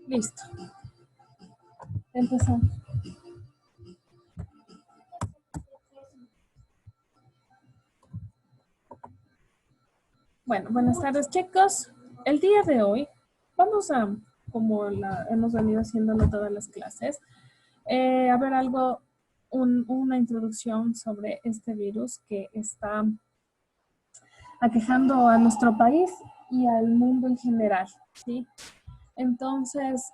Listo. Empezamos. Bueno, buenas tardes, chicos. El día de hoy vamos a, como hemos venido haciéndolo todas las clases, a ver una introducción sobre este virus que está aquejando a nuestro país y al mundo en general, ¿sí? Entonces,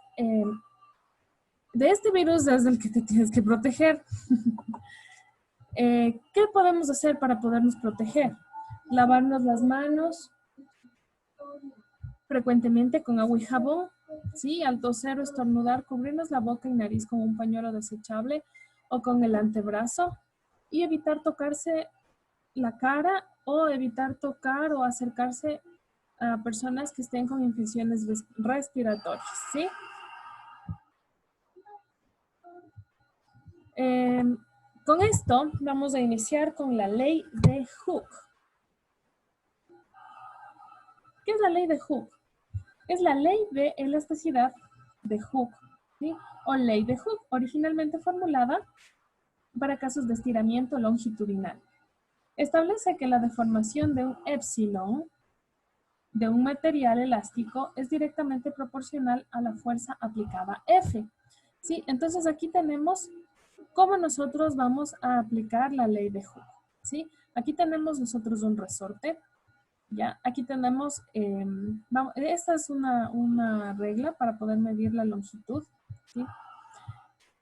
de este virus es del que te tienes que proteger. ¿Qué podemos hacer para podernos proteger? Lavarnos las manos frecuentemente con agua y jabón, ¿sí? Al toser o estornudar, cubrirnos la boca y nariz con un pañuelo desechable o con el antebrazo y evitar tocarse la cara o evitar tocar o acercarse a personas que estén con infecciones respiratorias, ¿sí? Con esto vamos a iniciar con la ley de Hooke. ¿Qué es la ley de Hooke? Es la ley de elasticidad de Hooke, ¿sí? O ley de Hooke, originalmente formulada para casos de estiramiento longitudinal. Establece que la deformación de un epsilon de un material elástico es directamente proporcional a la fuerza aplicada F. ¿Sí? Entonces aquí tenemos cómo nosotros vamos a aplicar la ley de Hooke. ¿Sí? Aquí tenemos nosotros un resorte. ¿Ya? Aquí tenemos, esta es una regla para poder medir la longitud. ¿Sí?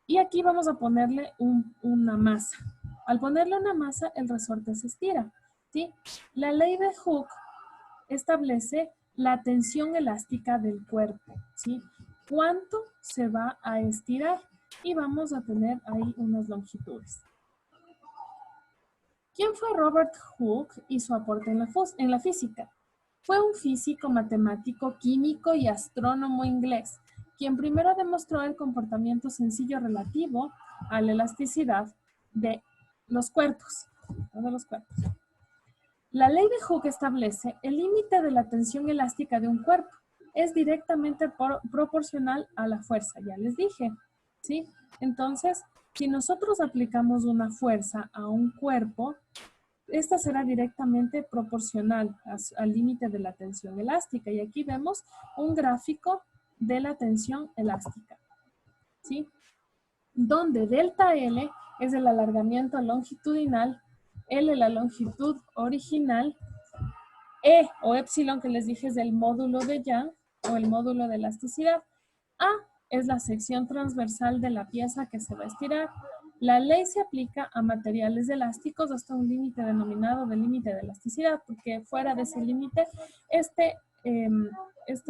Y aquí vamos a ponerle una masa. Al ponerle una masa, el resorte se estira. ¿Sí? La ley de Hooke establece la tensión elástica del cuerpo, ¿sí? ¿Cuánto se va a estirar? Y vamos a tener ahí unas longitudes. ¿Quién fue Robert Hooke y su aporte en la física? Fue un físico, matemático, químico y astrónomo inglés, quien primero demostró el comportamiento sencillo relativo a la elasticidad de los cuerpos. La ley de Hooke establece el límite de la tensión elástica de un cuerpo. Es directamente proporcional a la fuerza, ya les dije, ¿sí? Entonces, si nosotros aplicamos una fuerza a un cuerpo, esta será directamente proporcional al límite de la tensión elástica. Y aquí vemos un gráfico de la tensión elástica, ¿sí? Donde delta L es el alargamiento longitudinal, L la longitud original, E o epsilon que les dije es el módulo de Young o el módulo de elasticidad. A es la sección transversal de la pieza que se va a estirar. La ley se aplica a materiales elásticos hasta un límite denominado del límite de elasticidad, porque fuera de ese límite, este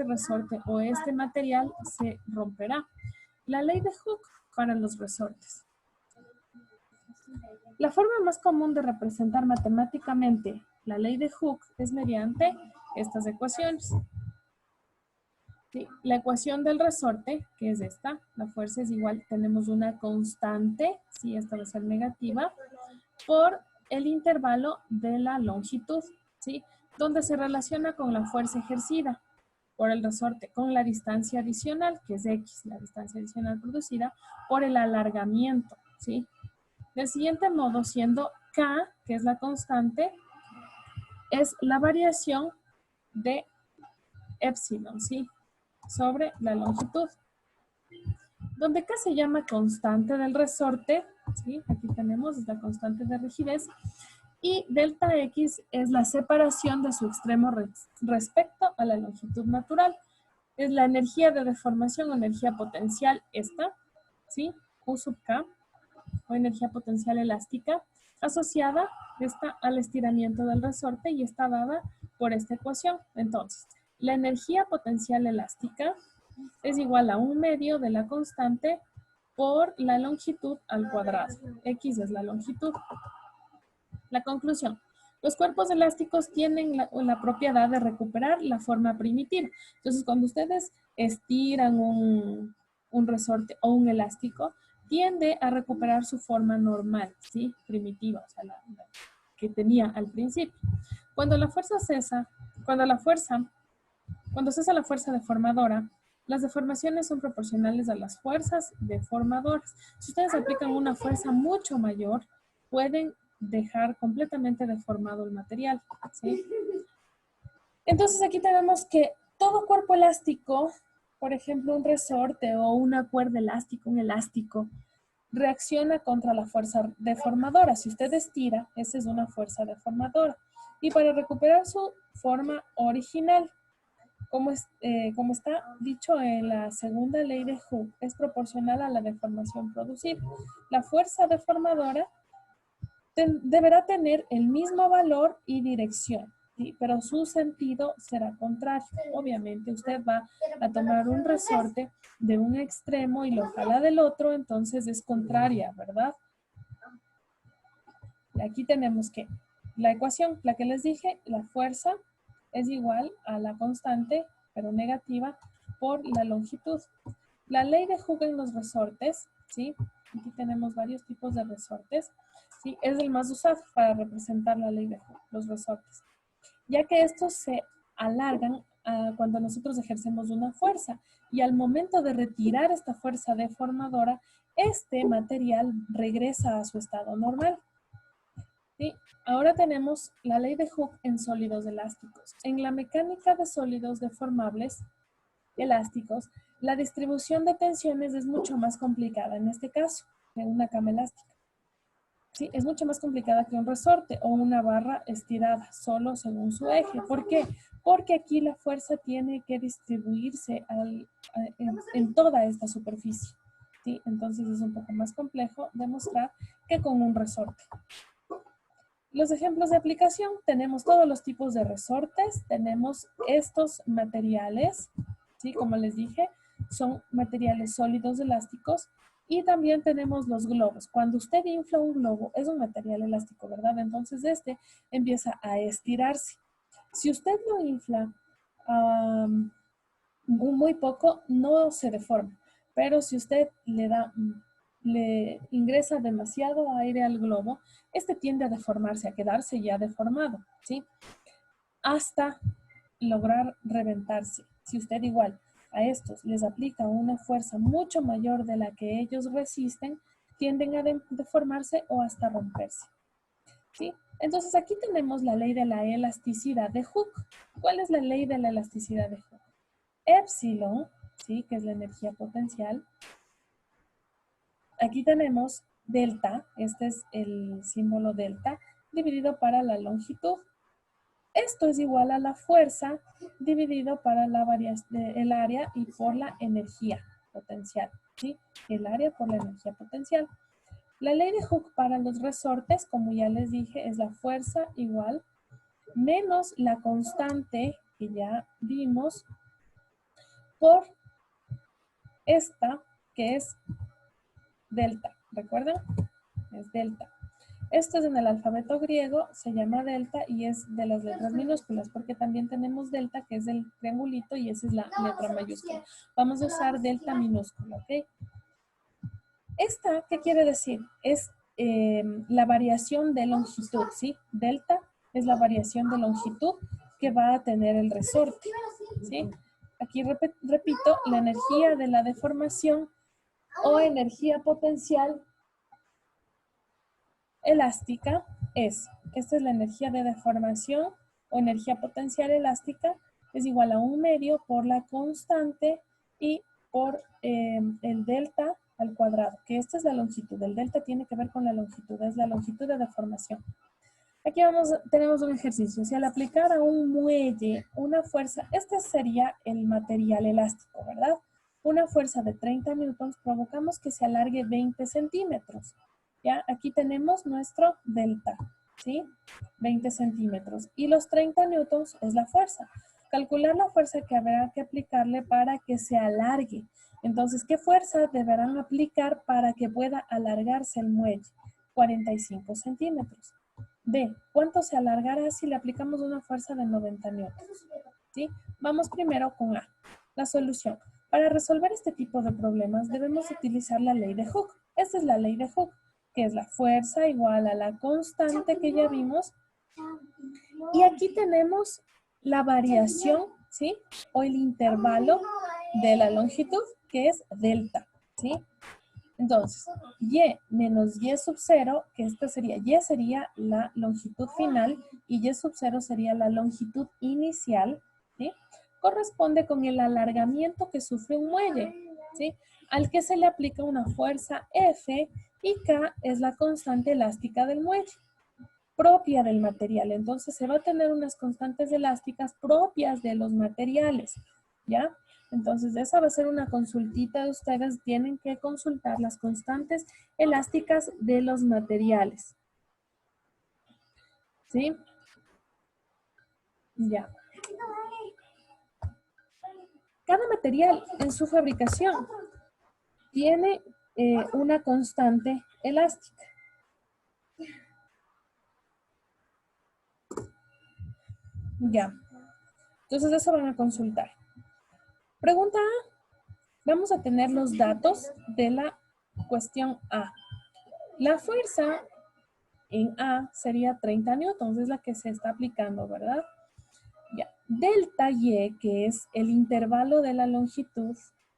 resorte o este material se romperá. La ley de Hooke para los resortes. La forma más común de representar matemáticamente la ley de Hooke es mediante estas ecuaciones. ¿Sí? La ecuación del resorte, que es esta, la fuerza es igual, tenemos una constante, ¿sí? Esta va a ser negativa, por el intervalo de la longitud, ¿sí? Donde se relaciona con la fuerza ejercida por el resorte, con la distancia adicional, que es X, la distancia adicional producida, por el alargamiento, ¿sí? Del siguiente modo, siendo K, que es la constante, es la variación de epsilon, ¿sí? Sobre la longitud. Donde K se llama constante del resorte, ¿sí? Aquí tenemos la constante de rigidez, y delta X es la separación de su extremo respecto a la longitud natural. Es la energía de deformación o energía potencial esta, ¿sí? Q sub K, o energía potencial elástica, asociada al estiramiento del resorte y está dada por esta ecuación. Entonces, la energía potencial elástica es igual a 1/2 de la constante por la longitud al cuadrado. X es la longitud. La conclusión. Los cuerpos elásticos tienen la propiedad de recuperar la forma primitiva. Entonces, cuando ustedes estiran un resorte o un elástico, tiende a recuperar su forma normal, ¿sí? Primitiva, o sea, la que tenía al principio. Cuando cesa la fuerza deformadora, Las deformaciones son proporcionales a las fuerzas deformadoras. Si ustedes aplican una fuerza mucho mayor, pueden dejar completamente deformado el material, ¿sí? Entonces aquí tenemos que todo cuerpo elástico, por ejemplo un resorte o una cuerda elástica, un elástico, reacciona contra la fuerza deformadora. Si usted estira, esa es una fuerza deformadora. Y para recuperar su forma original, como está dicho en la segunda ley de Hooke, es proporcional a la deformación producida. La fuerza deformadora deberá tener el mismo valor y dirección, ¿sí? Pero su sentido será contrario. Obviamente usted va a tomar un resorte de un extremo y lo jala del otro, entonces es contraria, ¿verdad? Y aquí tenemos que la ecuación, la que les dije, la fuerza es igual a la constante, pero negativa, por la longitud. La ley de Hooke en los resortes, ¿sí? Aquí tenemos varios tipos de resortes, ¿sí? Es el más usado para representar la ley de Hooke, los resortes, ya que estos se alargan cuando nosotros ejercemos una fuerza y al momento de retirar esta fuerza deformadora, este material regresa a su estado normal. ¿Sí? Ahora tenemos la ley de Hooke en sólidos elásticos. En la mecánica de sólidos deformables elásticos, la distribución de tensiones es mucho más complicada en este caso, en una cama elástica. Sí, es mucho más complicada que un resorte o una barra estirada, solo según su eje. ¿Por qué? Porque aquí la fuerza tiene que distribuirse en toda esta superficie. ¿Sí? Entonces es un poco más complejo demostrar que con un resorte. Los ejemplos de aplicación, tenemos todos los tipos de resortes, tenemos estos materiales, ¿sí? Como les dije, son materiales sólidos elásticos y también tenemos los globos. Cuando usted infla un globo, es un material elástico, ¿verdad? Entonces este empieza a estirarse. Si usted lo infla muy poco, no se deforma, pero si usted le ingresa demasiado aire al globo, este tiende a deformarse, a quedarse ya deformado, ¿sí? Hasta lograr reventarse. Si usted igual a estos les aplica una fuerza mucho mayor de la que ellos resisten, tienden a deformarse o hasta romperse, ¿sí? Entonces aquí tenemos la ley de la elasticidad de Hooke. ¿Cuál es la ley de la elasticidad de Hooke? Epsilon, ¿sí? Que es la energía potencial. Aquí tenemos delta, este es el símbolo delta, dividido para la longitud. Esto es igual a la fuerza dividido para el área y por la energía potencial, ¿sí? El área por la energía potencial. La ley de Hooke para los resortes, como ya les dije, es la fuerza igual menos la constante que ya vimos por esta que es delta. ¿Recuerdan? Es delta. Esto es en el alfabeto griego, se llama delta y es de las letras minúsculas, porque también tenemos delta, que es el triangulito, y esa es la letra mayúscula. Vamos a usar delta minúscula, ¿ok? Esta, ¿qué quiere decir? Es la variación de longitud, ¿sí? Delta es la variación de longitud que va a tener el resorte, ¿sí? Aquí repito, la energía de la deformación o energía potencial elástica esta es la energía de deformación o energía potencial elástica, es igual a 1/2 por la constante y por el delta al cuadrado, que esta es la longitud. El delta tiene que ver con la longitud, es la longitud de deformación. Aquí tenemos un ejercicio. Si al aplicar a un muelle una fuerza, este sería el material elástico, ¿verdad? Una fuerza de 30 newtons, provocamos que se alargue 20 centímetros. ¿Ya? Aquí tenemos nuestro delta, ¿sí? 20 centímetros. Y los 30 newtons es la fuerza. Calcular la fuerza que habrá que aplicarle para que se alargue. Entonces, ¿qué fuerza deberán aplicar para que pueda alargarse el muelle? 45 centímetros. B, ¿cuánto se alargará si le aplicamos una fuerza de 90 newtons? ¿Sí? Vamos primero con A, la solución. Para resolver este tipo de problemas debemos utilizar la ley de Hooke. Esta es la ley de Hooke, que es la fuerza igual a la constante que ya vimos. Y aquí tenemos la variación, ¿sí? O el intervalo de la longitud, que es delta, ¿sí? Entonces, y menos y sub 0, que esta sería, y sería la longitud final y y sub 0 sería la longitud inicial, ¿sí? Corresponde con el alargamiento que sufre un muelle, ¿sí? Al que se le aplica una fuerza F y K es la constante elástica del muelle, propia del material. Entonces se va a tener unas constantes elásticas propias de los materiales, ¿ya? Entonces esa va a ser una consultita de ustedes. Tienen que consultar las constantes elásticas de los materiales. ¿Sí? Ya. Cada material en su fabricación tiene una constante elástica. Ya. Entonces eso van a consultar. Pregunta A. Vamos a tener los datos de la cuestión A. La fuerza en A sería 30 newtons, es la que se está aplicando, ¿verdad? Ya. Delta Y, que es el intervalo de la longitud,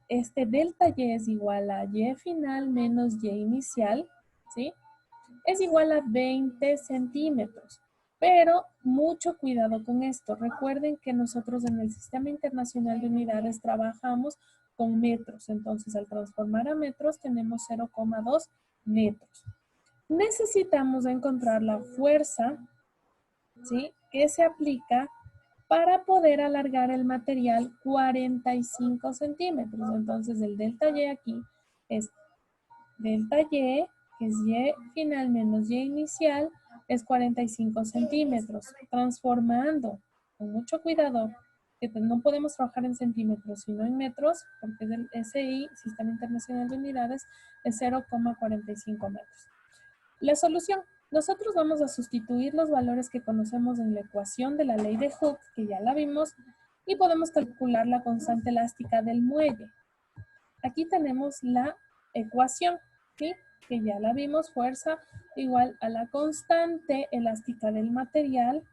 este delta Y es igual a Y final menos Y inicial, ¿sí? Es igual a 20 centímetros. Pero mucho cuidado con esto. Recuerden que nosotros en el Sistema Internacional de Unidades trabajamos con metros. Entonces, al transformar a metros, tenemos 0,2 metros. Necesitamos encontrar la fuerza, ¿sí?, que se aplica para poder alargar el material 45 centímetros. Entonces, el delta Y aquí es delta Y, que es Y final menos Y inicial, es 45 centímetros. Transformando con mucho cuidado, que no podemos trabajar en centímetros, sino en metros, porque el SI, Sistema Internacional de Unidades, es 0,45 metros. La solución. Nosotros vamos a sustituir los valores que conocemos en la ecuación de la ley de Hooke, que ya la vimos, y podemos calcular la constante elástica del muelle. Aquí tenemos la ecuación, ¿sí?, que ya la vimos, fuerza igual a la constante elástica del material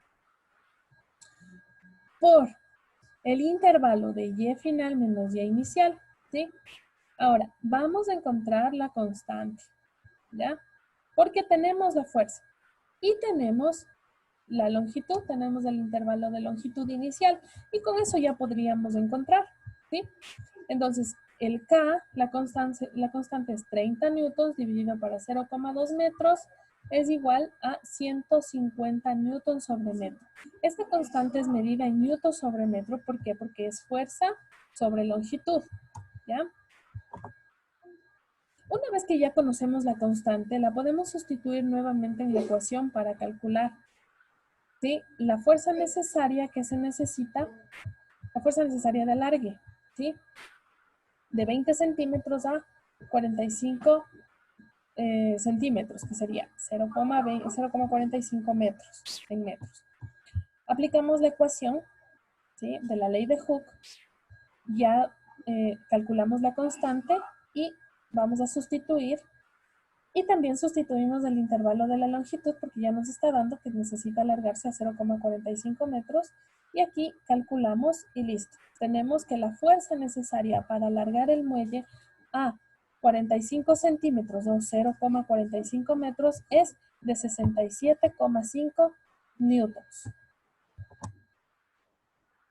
por el intervalo de Y final menos Y inicial, ¿sí? Ahora, vamos a encontrar la constante, ¿ya? Porque tenemos la fuerza y tenemos la longitud, tenemos el intervalo de longitud inicial y con eso ya podríamos encontrar, ¿sí? Entonces, el K, la constante es 30 newtons dividido para 0,2 metros es igual a 150 newtons sobre metro. Esta constante es medida en newtons sobre metro. ¿Por qué? Porque es fuerza sobre longitud, ¿ya? Una vez que ya conocemos la constante, la podemos sustituir nuevamente en la ecuación para calcular, ¿sí?, la fuerza necesaria que se necesita, la fuerza necesaria de alargue, ¿sí?, de 20 centímetros a 45 centímetros, que sería 0,45 metros en metros. Aplicamos la ecuación, ¿sí?, de la ley de Hooke, ya calculamos la constante y vamos a sustituir. Y también sustituimos el intervalo de la longitud porque ya nos está dando que necesita alargarse a 0,45 metros. Y aquí calculamos y listo. Tenemos que la fuerza necesaria para alargar el muelle a 45 centímetros o 0,45 metros es de 67,5 newtons.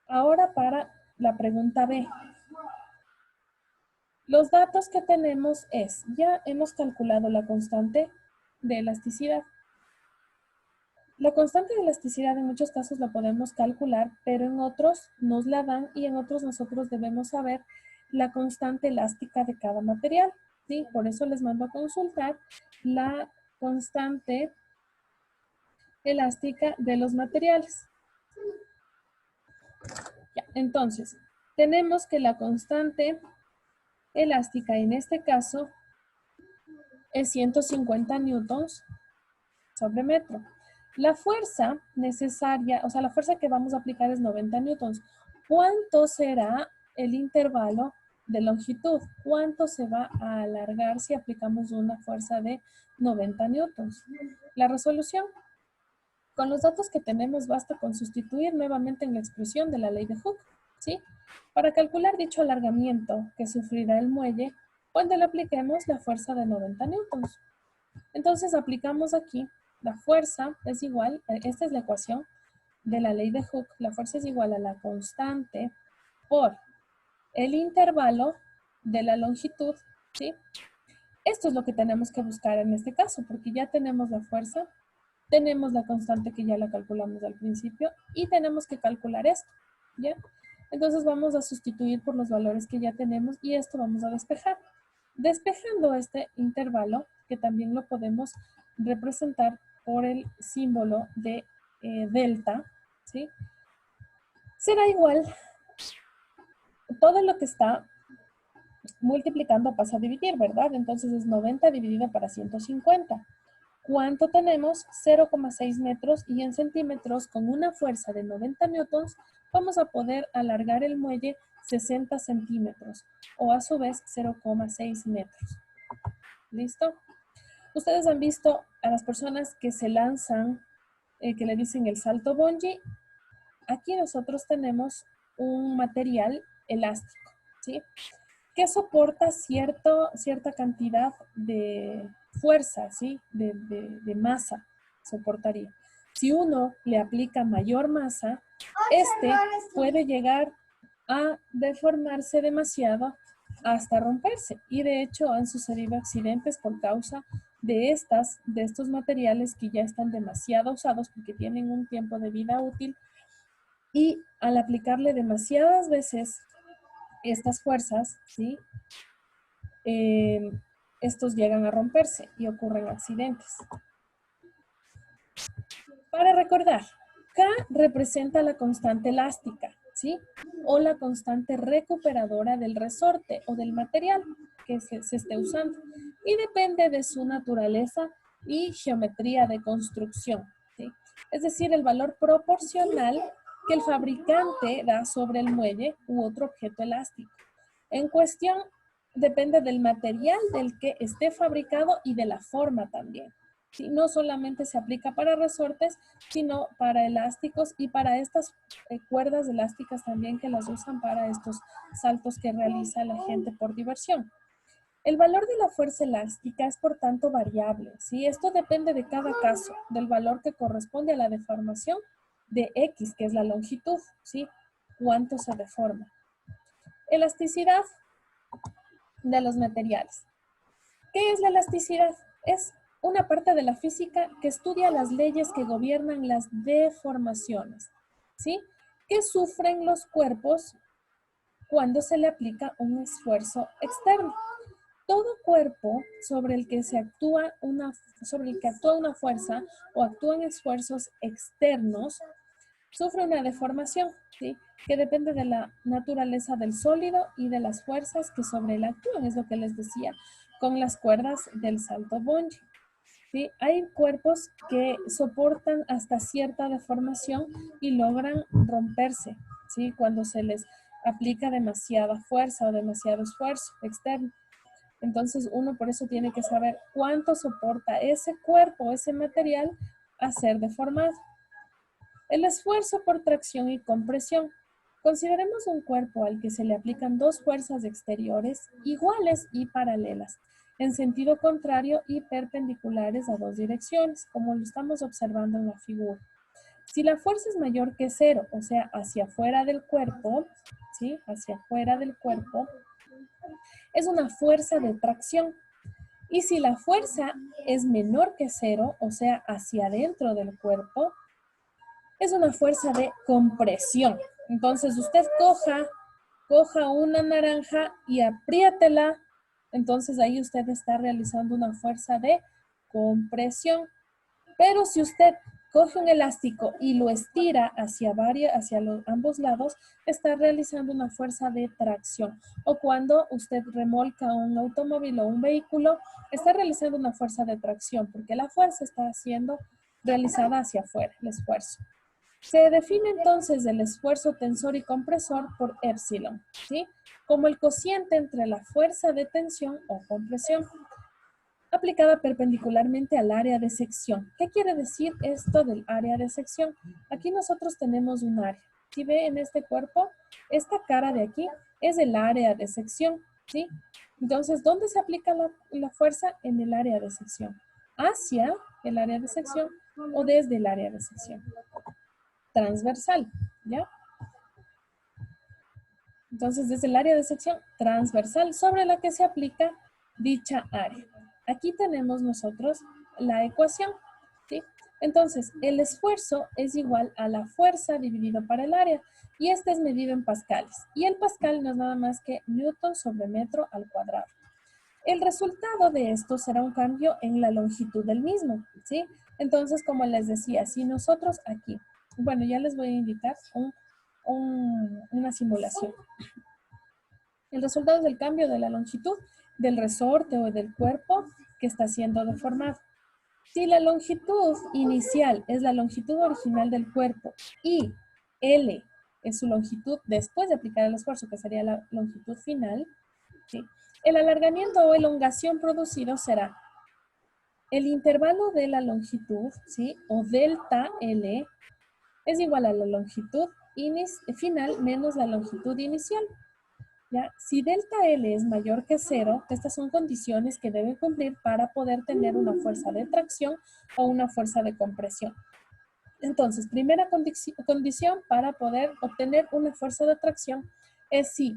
Ahora para la pregunta B. Los datos que tenemos es, ya hemos calculado la constante de elasticidad. La constante de elasticidad en muchos casos la podemos calcular, pero en otros nos la dan y en otros nosotros debemos saber la constante elástica de cada material, ¿sí? Por eso les mando a consultar la constante elástica de los materiales. Ya, entonces, tenemos que la constante elástica en este caso es 150 newtons sobre metro. La fuerza necesaria, o sea, la fuerza que vamos a aplicar es 90 newtons. ¿Cuánto será el intervalo de longitud? ¿Cuánto se va a alargar si aplicamos una fuerza de 90 newtons? La resolución. Con los datos que tenemos basta con sustituir nuevamente en la expresión de la ley de Hooke. ¿sí? Para calcular dicho alargamiento que sufrirá el muelle, cuando le apliquemos la fuerza de 90 newtons. Entonces aplicamos aquí la fuerza es igual, esta es la ecuación de la ley de Hooke, la fuerza es igual a la constante por el intervalo de la longitud, ¿sí? Esto es lo que tenemos que buscar en este caso, porque ya tenemos la fuerza, tenemos la constante que ya la calculamos al principio y tenemos que calcular esto, ¿ya? Entonces vamos a sustituir por los valores que ya tenemos y esto vamos a despejar. Despejando este intervalo, que también lo podemos representar por el símbolo de delta, ¿sí? Será igual, todo lo que está multiplicando pasa a dividir, ¿verdad? Entonces es 90 dividido para 150. ¿Cuánto tenemos? 0,6 metros y en centímetros con una fuerza de 90 newtons vamos a poder alargar el muelle 60 centímetros o a su vez 0,6 metros. ¿Listo? Ustedes han visto a las personas que se lanzan, que le dicen el salto bungee. Aquí nosotros tenemos un material elástico, ¿sí? Que soporta cierta cantidad de fuerza, ¿sí? De masa soportaría. Si uno le aplica mayor masa, este puede llegar a deformarse demasiado hasta romperse. Y de hecho han sucedido accidentes por causa de estos materiales que ya están demasiado usados porque tienen un tiempo de vida útil y al aplicarle demasiadas veces estas fuerzas, ¿sí? Estos llegan a romperse y ocurren accidentes. Para recordar, K representa la constante elástica, ¿sí? O la constante recuperadora del resorte o del material que se esté usando. Y depende de su naturaleza y geometría de construcción, ¿sí? Es decir, el valor proporcional que el fabricante da sobre el muelle u otro objeto elástico. En cuestión, depende del material del que esté fabricado y de la forma también. ¿Sí? No solamente se aplica para resortes, sino para elásticos y para estas cuerdas elásticas también que las usan para estos saltos que realiza la gente por diversión. El valor de la fuerza elástica es por tanto variable, ¿sí? Esto depende de cada caso, del valor que corresponde a la deformación de X, que es la longitud, ¿sí? ¿Cuánto se deforma? Elasticidad de los materiales. ¿Qué es la elasticidad? Es una parte de la física que estudia las leyes que gobiernan las deformaciones, ¿sí? Que sufren los cuerpos cuando se le aplica un esfuerzo externo. Todo cuerpo sobre el que actúa una fuerza o actúan esfuerzos externos sufre una deformación, ¿sí? Que depende de la naturaleza del sólido y de las fuerzas que sobre él actúan. Es lo que les decía con las cuerdas del salto bungee, ¿sí? Hay cuerpos que soportan hasta cierta deformación y logran romperse, ¿sí? Cuando se les aplica demasiada fuerza o demasiado esfuerzo externo. Entonces uno por eso tiene que saber cuánto soporta ese cuerpo, ese material a ser deformado. El esfuerzo por tracción y compresión. Consideremos un cuerpo al que se le aplican dos fuerzas exteriores iguales y paralelas, en sentido contrario y perpendiculares a dos direcciones, como lo estamos observando en la figura. Si la fuerza es mayor que cero, o sea, hacia afuera del cuerpo, ¿sí? Hacia afuera del cuerpo, es una fuerza de tracción. Y si la fuerza es menor que cero, o sea, hacia adentro del cuerpo, es una fuerza de compresión. Entonces usted coja una naranja y apriétela. Entonces ahí usted está realizando una fuerza de compresión. Pero si usted coge un elástico y lo estira hacia ambos lados, está realizando una fuerza de tracción. O cuando usted remolca un automóvil o un vehículo, está realizando una fuerza de tracción porque la fuerza está siendo realizada hacia afuera, el esfuerzo. Se define entonces el esfuerzo tensor y compresor por epsilon, ¿sí? Como el cociente entre la fuerza de tensión o compresión aplicada perpendicularmente al área de sección. ¿Qué quiere decir esto del área de sección? Aquí nosotros tenemos un área. Si ve en este cuerpo, esta cara de aquí es el área de sección, ¿sí? Entonces, ¿dónde se aplica la fuerza? En el área de sección. Hacia el área de sección o desde el área de sección. Transversal, ¿ya? Entonces, desde el área de sección transversal sobre la que se aplica dicha área. Aquí tenemos nosotros la ecuación, ¿sí? Entonces, el esfuerzo es igual a la fuerza dividido para el área y este es medido en pascales. Y el pascal no es nada más que newton sobre metro al cuadrado. El resultado de esto será un cambio en la longitud del mismo, ¿sí? Entonces, como les decía, si nosotros aquí, bueno, ya les voy a indicar una simulación. El resultado es el cambio de la longitud del resorte o del cuerpo que está siendo deformado. Si la longitud inicial es la longitud original del cuerpo y L es su longitud después de aplicar el esfuerzo, que sería la longitud final, ¿sí? El alargamiento o elongación producido será el intervalo de la longitud, ¿sí? O delta L es igual a la longitud final menos la longitud inicial. ¿Ya? Si delta L es mayor que 0, estas son condiciones que deben cumplir para poder tener una fuerza de tracción o una fuerza de compresión. Entonces, primera condición para poder obtener una fuerza de tracción es si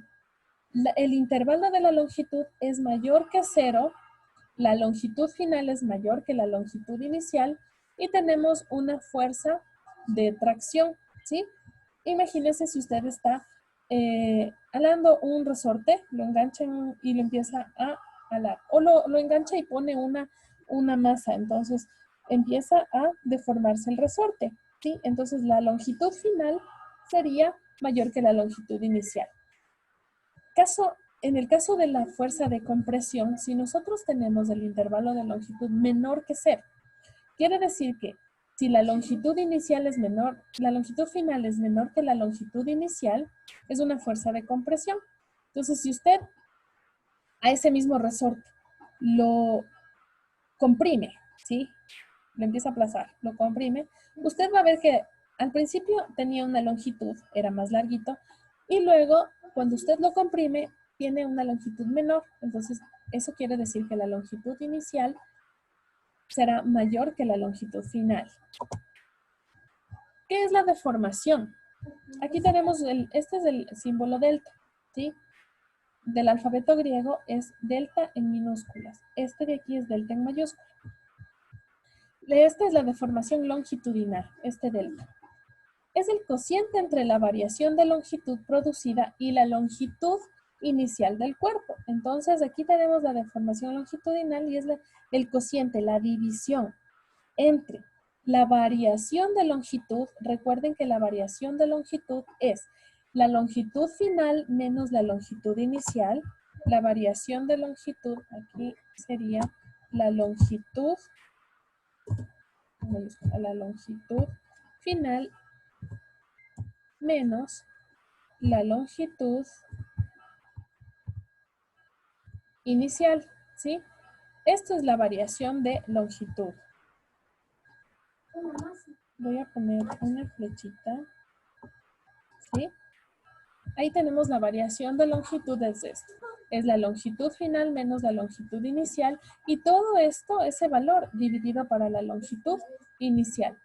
el intervalo de la longitud es mayor que 0, la longitud final es mayor que la longitud inicial y tenemos una fuerza de tracción, ¿sí? Imagínense si usted está alando un resorte, lo engancha y lo empieza a alar. O lo engancha y pone una masa, entonces empieza a deformarse el resorte, ¿sí? Entonces la longitud final sería mayor que la longitud inicial. En el caso de la fuerza de compresión, si nosotros tenemos el intervalo de longitud menor que 0, quiere decir que si la longitud inicial es menor, la longitud final es menor que la longitud inicial, es una fuerza de compresión. Entonces, si usted a ese mismo resorte lo comprime, ¿sí? Lo empieza a aplazar, lo comprime, usted va a ver que al principio tenía una longitud, era más larguito, y luego, cuando usted lo comprime, tiene una longitud menor. Entonces, eso quiere decir que la longitud inicial será mayor que la longitud final. ¿Qué es la deformación? Aquí tenemos, este es el símbolo delta, ¿sí? Del alfabeto griego es delta en minúsculas. Este de aquí es delta en mayúscula. Esta es la deformación longitudinal, este delta. Es el cociente entre la variación de longitud producida y la longitud inicial del cuerpo. Entonces, aquí tenemos la deformación longitudinal y es el cociente, la división entre la variación de longitud. Recuerden que la variación de longitud es la longitud final menos la longitud inicial. La variación de longitud aquí sería la longitud final menos la longitud inicial, ¿sí? Esto es la variación de longitud. Voy a poner una flechita, ¿sí? Ahí tenemos la variación de longitud, es esto. Es la longitud final menos la longitud inicial y todo esto, ese valor dividido para la longitud inicial.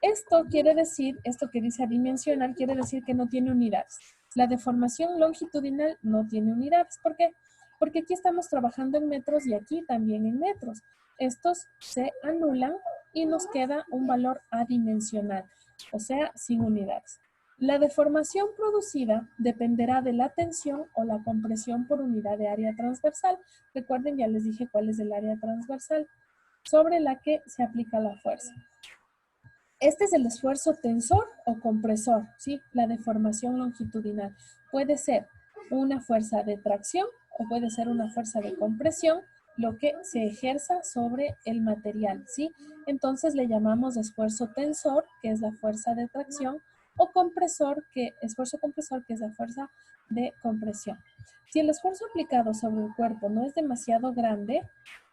Esto quiere decir, esto que dice adimensional, quiere decir que no tiene unidades. La deformación longitudinal no tiene unidades. ¿Por qué? Porque aquí estamos trabajando en metros y aquí también en metros. Estos se anulan y nos queda un valor adimensional, o sea, sin unidades. La deformación producida dependerá de la tensión o la compresión por unidad de área transversal. Recuerden, ya les dije cuál es el área transversal sobre la que se aplica la fuerza. Este es el esfuerzo tensor o compresor, ¿sí? La deformación longitudinal. Puede ser una fuerza de tracción o puede ser una fuerza de compresión, lo que se ejerza sobre el material, ¿sí? Entonces le llamamos esfuerzo tensor, que es la fuerza de tracción, o compresor, esfuerzo compresor, que es la fuerza de compresión. Si el esfuerzo aplicado sobre el cuerpo no es demasiado grande,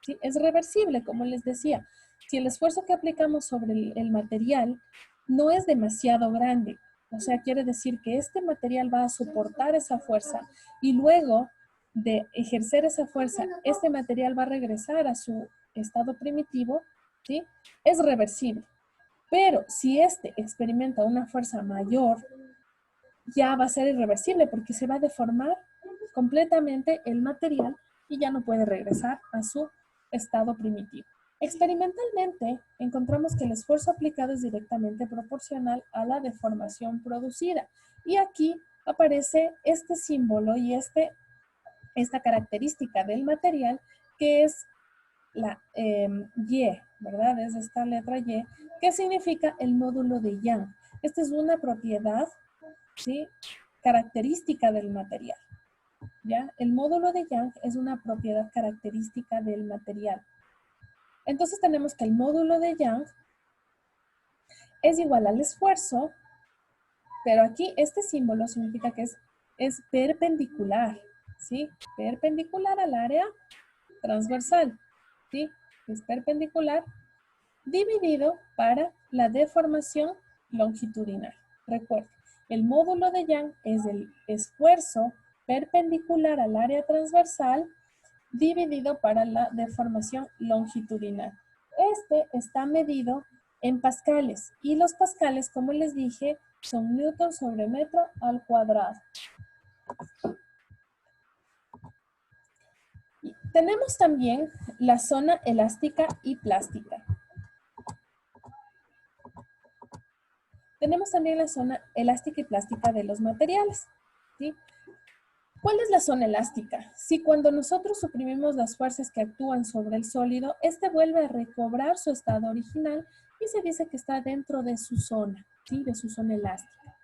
¿sí? Es reversible, como les decía. Si el esfuerzo que aplicamos sobre el material no es demasiado grande, O sea, quiere decir que este material va a soportar esa fuerza y luego de ejercer esa fuerza, este material va a regresar a su estado primitivo, ¿sí? Es reversible. Pero si este experimenta una fuerza mayor, ya va a ser irreversible porque se va a deformar completamente el material y ya no puede regresar a su estado primitivo. Experimentalmente, encontramos que el esfuerzo aplicado es directamente proporcional a la deformación producida. Y aquí aparece este símbolo y esta característica del material que es la Y, ¿verdad? Es esta letra Y, que significa el módulo de Young. Esta es una propiedad, ¿sí? Característica del material, ¿ya? El módulo de Young es una propiedad característica del material. Entonces tenemos que el módulo de Young es igual al esfuerzo, pero aquí este símbolo significa que es perpendicular, ¿sí? Perpendicular al área transversal, ¿sí? Es perpendicular dividido para la deformación longitudinal. Recuerda, el módulo de Young es el esfuerzo perpendicular al área transversal dividido para la deformación longitudinal. Este está medido en pascales y los pascales, como les dije, son newtons sobre metro al cuadrado. Tenemos también la zona elástica y plástica. Tenemos también la zona elástica y plástica de los materiales, ¿sí? ¿Cuál es la zona elástica? Si cuando nosotros suprimimos las fuerzas que actúan sobre el sólido, este vuelve a recobrar su estado original y se dice que está dentro de su zona, ¿sí? De su zona elástica.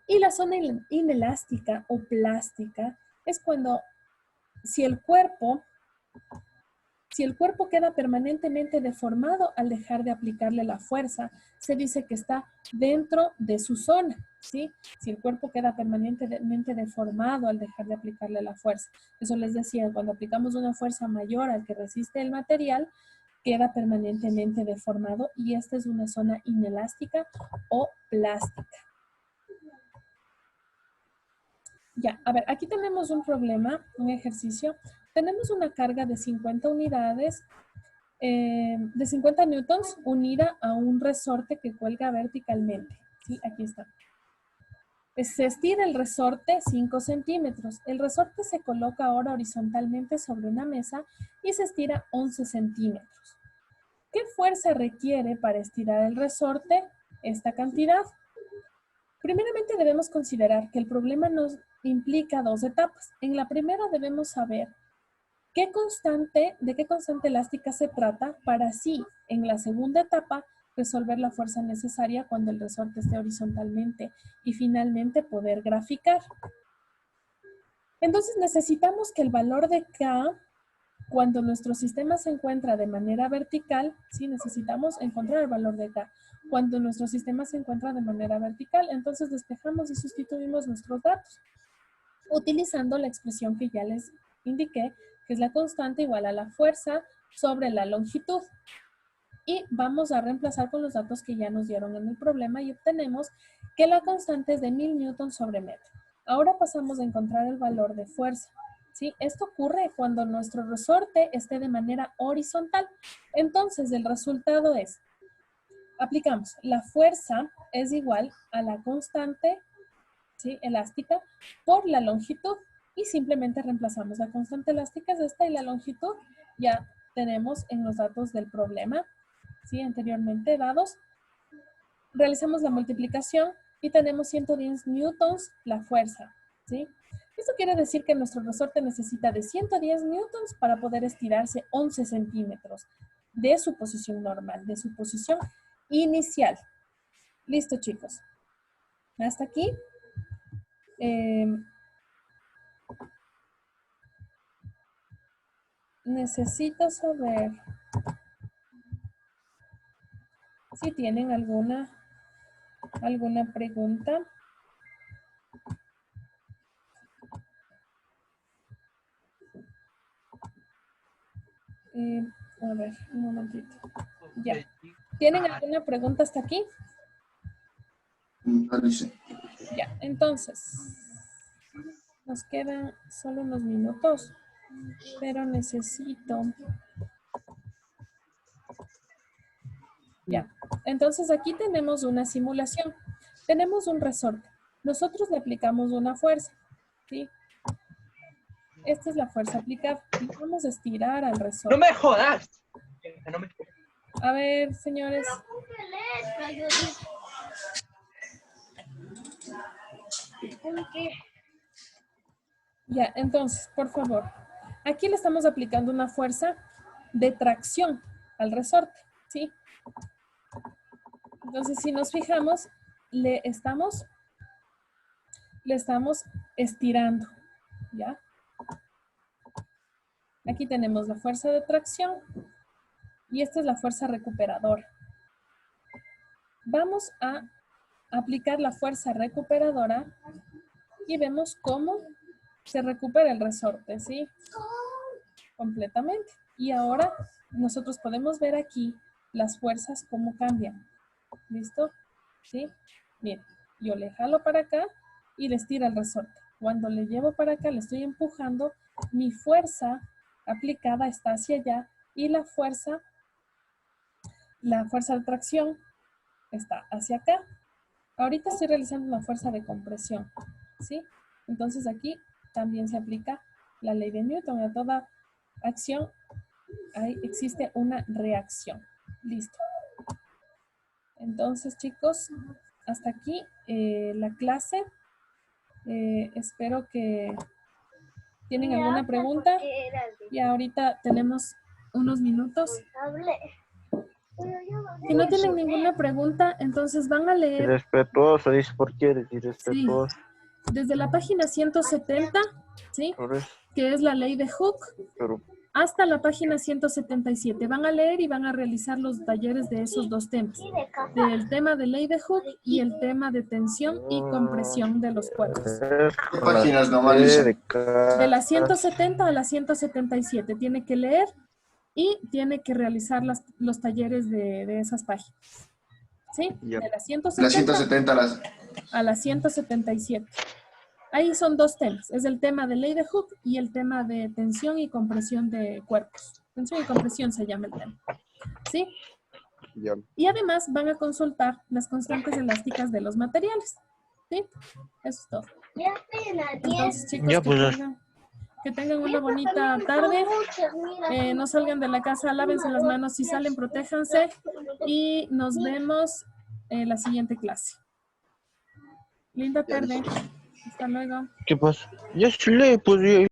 Y la zona inelástica o plástica es cuando si el cuerpo queda permanentemente deformado al dejar de aplicarle la fuerza, se dice que está dentro de su zona, ¿sí? Si el cuerpo queda permanentemente deformado al dejar de aplicarle la fuerza. Eso les decía, cuando aplicamos una fuerza mayor al que resiste el material, queda permanentemente deformado y esta es una zona inelástica o plástica. Ya, a ver, aquí tenemos un problema, un ejercicio. Tenemos una carga de 50 unidades, de 50 newtons unida a un resorte que cuelga verticalmente. ¿Sí? Aquí está. Se estira el resorte 5 centímetros. El resorte se coloca ahora horizontalmente sobre una mesa y se estira 11 centímetros. ¿Qué fuerza requiere para estirar el resorte esta cantidad? Primeramente debemos considerar que el problema nos implica dos etapas. En la primera debemos saber de qué constante elástica se trata para así, en la segunda etapa, resolver la fuerza necesaria cuando el resorte esté horizontalmente y finalmente poder graficar. Entonces necesitamos que el valor de K, cuando nuestro sistema se encuentra de manera vertical, sí, necesitamos encontrar el valor de K. Cuando nuestro sistema se encuentra de manera vertical, entonces despejamos y sustituimos nuestros datos, utilizando la expresión que ya les indiqué, que es la constante igual a la fuerza sobre la longitud. Y vamos a reemplazar con los datos que ya nos dieron en el problema y obtenemos que la constante es de 1000 newtons sobre metro. Ahora pasamos a encontrar el valor de fuerza. ¿Sí? Esto ocurre cuando nuestro resorte esté de manera horizontal. Entonces, el resultado es, aplicamos, la fuerza es igual a la constante, ¿sí? Elástica por la longitud y simplemente reemplazamos la constante elástica es esta y la longitud ya tenemos en los datos del problema, ¿sí? Anteriormente dados. Realizamos la multiplicación y tenemos 110 newtons la fuerza, ¿sí? Esto quiere decir que nuestro resorte necesita de 110 newtons para poder estirarse 11 centímetros de su posición normal, de su posición inicial. Listo, chicos. Hasta aquí. Necesito saber si tienen alguna pregunta. A ver, un momentito. Ya. ¿Tienen alguna pregunta hasta aquí? Alice. Ya, entonces, nos quedan solo unos minutos, pero necesito... Ya, entonces aquí tenemos una simulación. Tenemos un resorte. Nosotros le aplicamos una fuerza, ¿sí? Esta es la fuerza aplicada. Y vamos a estirar al resorte. ¡No me jodas! No me... A ver, señores. Ya, entonces, por favor. Aquí le estamos aplicando una fuerza de tracción al resorte, ¿sí? Entonces, si nos fijamos, le estamos estirando, ¿ya? Aquí tenemos la fuerza de tracción y esta es la fuerza recuperadora. Vamos a aplicar la fuerza recuperadora y vemos cómo se recupera el resorte, ¿sí? Completamente. Y ahora nosotros podemos ver aquí las fuerzas cómo cambian. ¿Listo? ¿Sí? Bien, yo le jalo para acá y le estiro el resorte. Cuando le llevo para acá, le estoy empujando, mi fuerza aplicada está hacia allá y la fuerza de tracción está hacia acá. Ahorita estoy realizando una fuerza de compresión, ¿sí? Entonces aquí también se aplica la ley de Newton. A toda acción ahí existe una reacción. Listo. Entonces, chicos, hasta aquí la clase. Espero que tienen alguna pregunta. Y ahorita tenemos unos minutos. Si no tienen ninguna pregunta, entonces van a leer. Irrespetuoso, dice, ¿por qué eres Sí, irrespetuoso? desde la página 170, ¿sí? Por eso, Que es la ley de Hooke, pero hasta la página 177. Van a leer y van a realizar los talleres de esos dos temas. Del tema de ley de Hooke y el tema de tensión y compresión de los cuerpos. ¿qué páginas nomás, Lisa? De la 170 a la 177. Tiene que leer y tiene que realizar los talleres de esas páginas. ¿Sí? Ya. De la La 170 170 a la 177. Ahí son dos temas. Es el tema de ley de Hooke y el tema de tensión y compresión de cuerpos. Tensión y compresión se llama el tema. ¿Sí? Ya. Y además van a consultar las constantes elásticas de los materiales. ¿Sí? Eso es todo. Entonces, chicos, Ya, pues, que tengan una bonita tarde. No salgan de la casa, lávense las manos. Si salen, protéjanse. Y nos vemos en la siguiente clase. Linda tarde. Hasta luego. ¿qué pasa? Ya se lee, pues, ya.